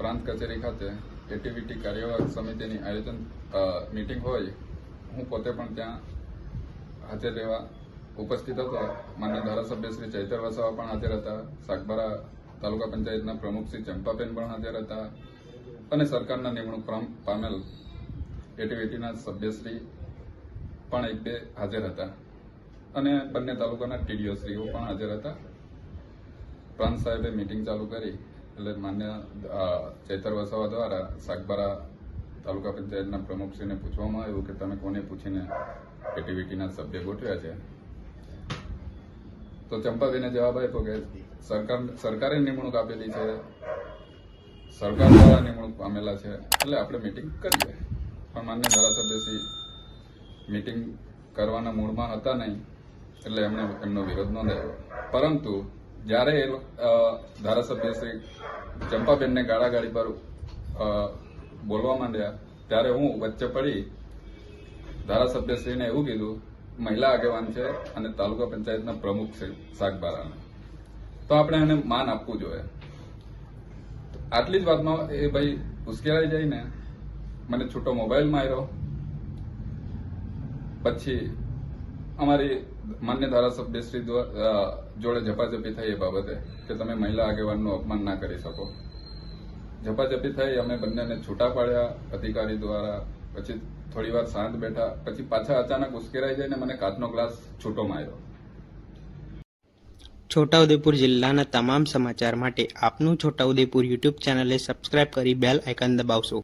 પ્રાંત કચેરી ખાતે એટીવીટી કાર્યવાહક સમિતિની આયોજન મીટિંગ હોય, હું પોતે પણ ત્યાં હાજર રહેવા ઉપસ્થિત હતો. માન્ય ધારાસભ્ય શ્રી ચૈતર વસાવા પણ હાજર હતા, સાગબારા તાલુકા પંચાયતના પ્રમુખ શ્રી ચંપાબેન પણ હાજર હતા અને સરકારના નિમણૂક પામેલ એટીવીટીના સભ્યશ્રી પણ એક બે હાજર હતા અને બંને તાલુકાના ટીડીઓશ્રીઓ પણ હાજર હતા. પ્રાંત સાહેબે મીટિંગ ચાલુ કરી એટલે માન્ય ચૈતર વસાવા દ્વારા સાગબારા તાલુકા પંચાયતના પ્રમુખશ્રીને પૂછવામાં આવ્યું કે તમે કોને પૂછીને એટીવીટીના સભ્ય ગોઠવ્યા છે? તો ચંપાબેને જવાબ આપ્યો કે સરકારે નિમણૂક આપેલી છે, સરકાર દ્વારા નિમણૂક પામેલા છે, એટલે આપણે મીટિંગ કરીએ. પણ માન્ય ધારાસભ્યશ્રી મીટિંગ કરવાના મૂડમાં હતા નહીં, એટલે એમણે એમનો વિરોધ નોંધાવ્યો. પરંતુ જ્યારે ધારાસભ્યશ્રી ચંપાબેનને ગાળાગાળી પર બોલવા માંડ્યા, ત્યારે હું વચ્ચે પડી ધારાસભ્યશ્રીને એવું કીધું, મહિલા આગેવાન છે અને તાલુકા પંચાયતના પ્રમુખ છે સાગબારાના, તો આપણે એને માન આપવું જોઈએ. આટલી જ વાતમાં એ ભાઈ ઉશ્કેરાઈ જઈને મને છૂટો મોબાઈલ માર્યો. પછી અમારી માન્ય ધારાસભ્યશ્રી જોડે ઝપાઝપી થઈ એ બાબતે કે તમે મહિલા આગેવાનનું અપમાન ના કરી શકો. ઝપાઝપી થઈ, અમે બંનેને છૂટા પાડ્યા અધિકારી દ્વારા. પછી થોડી વાર શાંત બેઠા, પછી પાછા અચાનક ઉશ્કેરાઈ જઈને મને કાચનો ગ્લાસ છૂટો માર્યો. છોટાઉદેપુર જિલ્લાના તમામ સમાચાર માટે આપનું છોટાઉદેપુર યુટ્યુબ ચેનલને સબસ્ક્રાઇબ કરી બેલ આઇકન દબાવશો.